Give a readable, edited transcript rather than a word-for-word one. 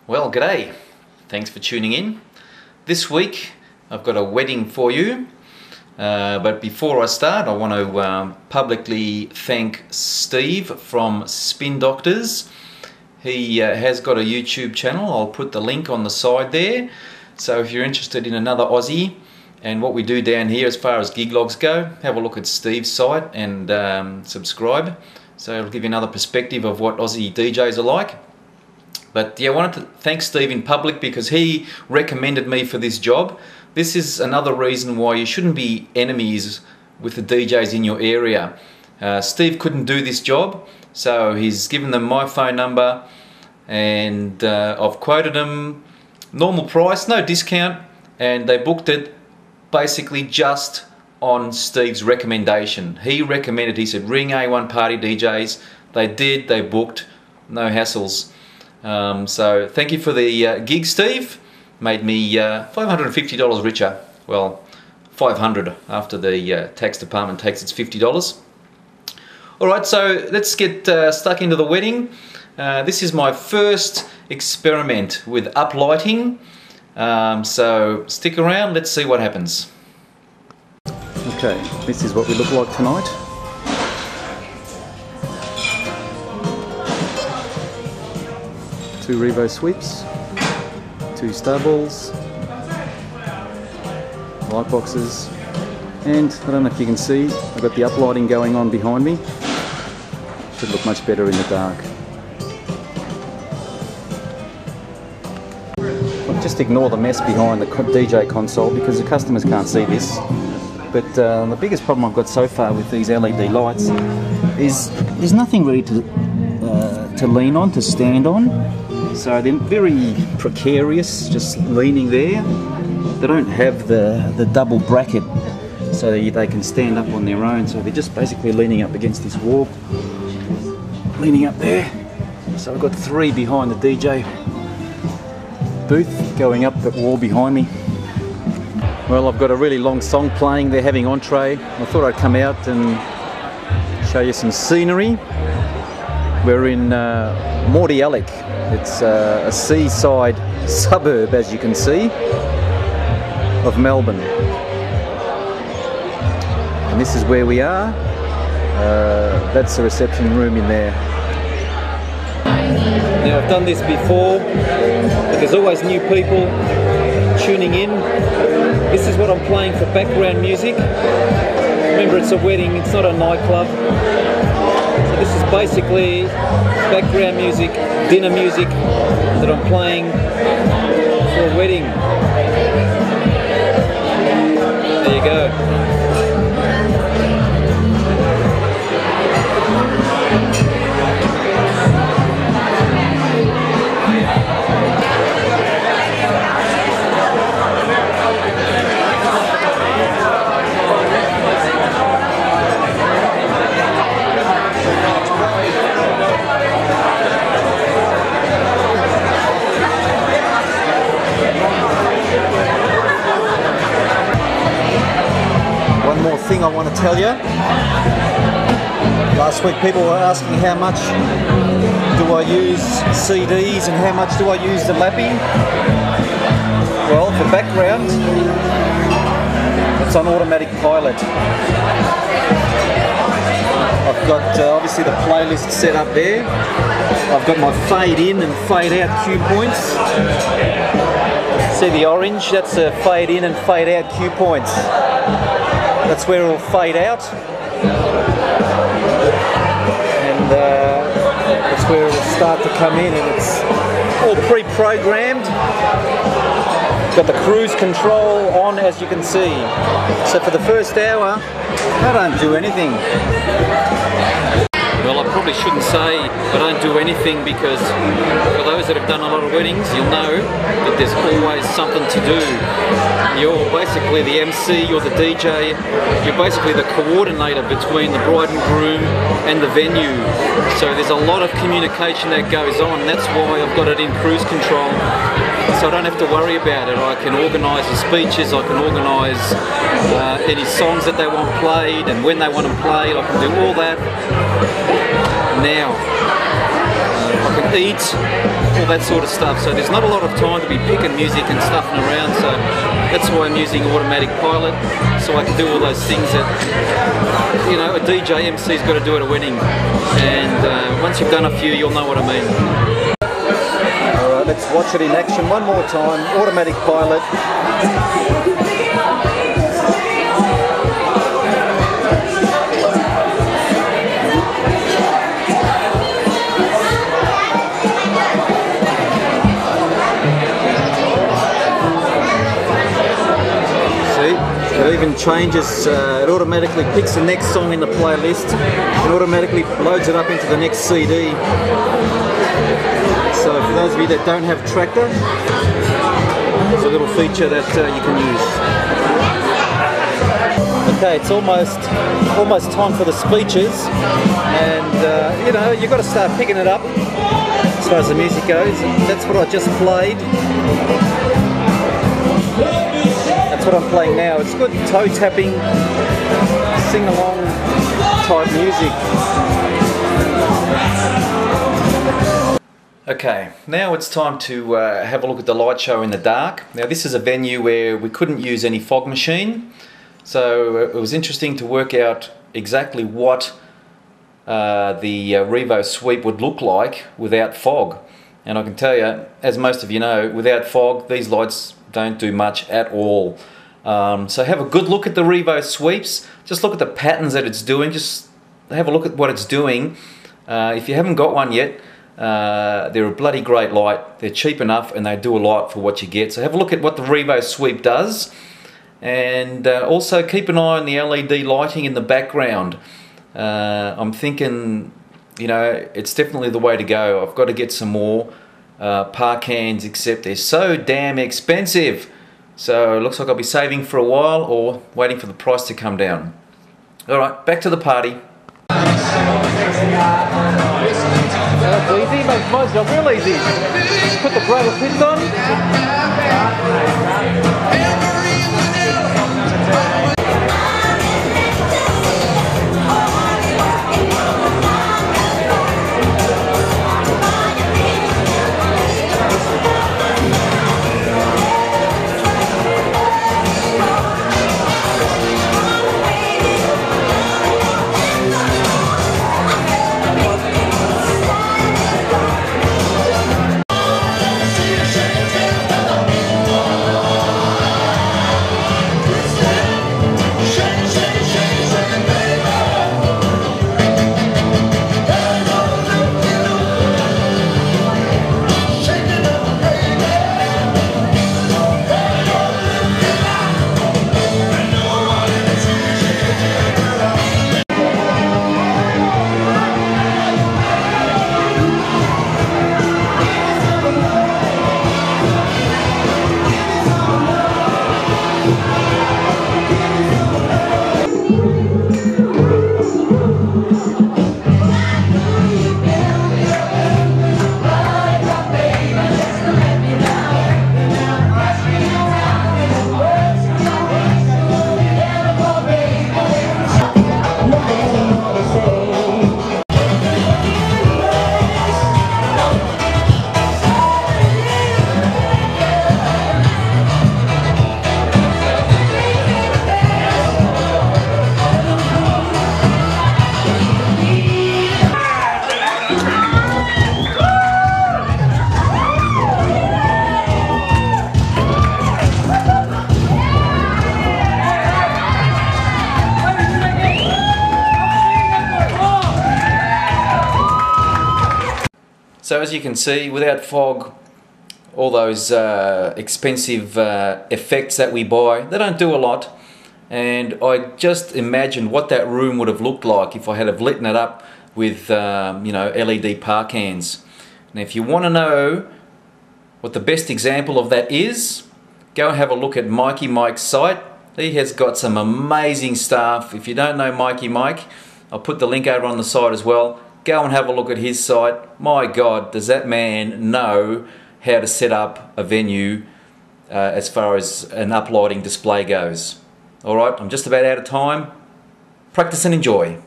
Well, g'day. Thanks for tuning in. This week I've got a wedding for you. But before I start, I want to publicly thank Steve from Spin Doctors. He has got a YouTube channel. I'll put the link on the side there. So if you're interested in another Aussie and what we do down here as far as gig logs go, have a look at Steve's site and subscribe. So it'll give you another perspective of what Aussie DJs are like. But yeah, I wanted to thank Steve in public because he recommended me for this job. This is another reason why you shouldn't be enemies with the DJs in your area. Steve couldn't do this job, so he's given them my phone number, and I've quoted them normal price, no discount, and they booked it basically just on Steve's recommendation. He recommended, he said, ring A1 Party DJs. They did, they booked, no hassles. So thank you for the gig, Steve. Made me $550 richer. Well, $500 after the tax department takes its $50. Alright, so let's get stuck into the wedding. This is my first experiment with uplighting. So stick around, let's see what happens. Okay, this is what we look like tonight. Two revo sweeps, two star balls, light boxes, and I don't know if you can see, I've got the uplighting going on behind me. Should look much better in the dark. I'll just ignore the mess behind the DJ console because the customers can't see this. But the biggest problem I've got so far with these LED lights is there's nothing really to lean on, to stand on. So they're very precarious, just leaning there. They don't have the double bracket so they can stand up on their own. So they're just basically leaning up against this wall, leaning up there. So I've got three behind the DJ booth going up that wall behind me. Well, I've got a really long song playing. They're having entree. I thought I'd come out and show you some scenery. We're in Mordialloc. It's a seaside suburb, as you can see, of Melbourne. And this is where we are. That's the reception room in there. Now, I've done this before, but there's always new people tuning in. This is what I'm playing for background music. Remember, it's a wedding, it's not a nightclub. So this is basically background music, dinner music that I'm playing for a wedding. There you go. One more thing I want to tell you. Last week people were asking how much do I use CDs and how much do I use the lappy. Well, for background, it's on automatic pilot. I've got obviously the playlist set up there. I've got my fade in and fade out cue points. See the orange? That's a fade in and fade out cue points. That's where it'll fade out, and that's where it'll start to come in, and it's all pre-programmed. Got the cruise control on, as you can see. So for the first hour, I don't do anything. Well, I probably shouldn't say I don't do anything, because for those that have done a lot of weddings, you'll know that there's always something to do. You're basically the MC, you're the DJ, you're basically the coordinator between the bride and groom and the venue. So there's a lot of communication that goes on. That's why I've got it in cruise control. So I don't have to worry about it. I can organise the speeches, I can organise any songs that they want played and when they want them played. I can do all that now. I can eat, all that sort of stuff. So there's not a lot of time to be picking music and stuffing around, so that's why I'm using automatic pilot, so I can do all those things that, you know, a DJ MC's got to do at a wedding. And once you've done a few, you'll know what I mean. Alright, let's watch it in action one more time. Automatic pilot. It even changes, it automatically picks the next song in the playlist and automatically loads it up into the next CD. So for those of you that don't have Traktor, there's a little feature that you can use. Okay, it's almost time for the speeches, and you know, you've got to start picking it up as far as the music goes. That's what I just played. That's what I'm playing now. It's good toe tapping, sing along type music. Okay, now it's time to have a look at the light show in the dark. Now this is a venue where we couldn't use any fog machine, so it was interesting to work out exactly what the revo sweep would look like without fog. And I can tell you, as most of you know, without fog these lights don't do much at all. So have a good look at the revo sweeps, just look at the patterns that it's doing, just have a look at what it's doing. If you haven't got one yet, they're a bloody great light, they're cheap enough and they do a lot for what you get. So have a look at what the revo sweep does, and also keep an eye on the LED lighting in the background. I'm thinking, you know, it's definitely the way to go. I've got to get some more park hands, except they're so damn expensive. So it looks like I'll be saving for a while or waiting for the price to come down. Alright, back to the party. That's easy, makes my job real easy. Put the brother pins on. So as you can see, without fog, all those expensive effects that we buy, they don't do a lot. And I just imagined what that room would have looked like if I had have lit it up with you know, LED park hands. Now if you want to know what the best example of that is, go and have a look at Mikey Mike's site. He has got some amazing stuff. If you don't know Mikey Mike, I'll put the link over on the side as well. Go and have a look at his site. My God, does that man know how to set up a venue as far as an uplighting display goes. Alright, I'm just about out of time. Practice and enjoy.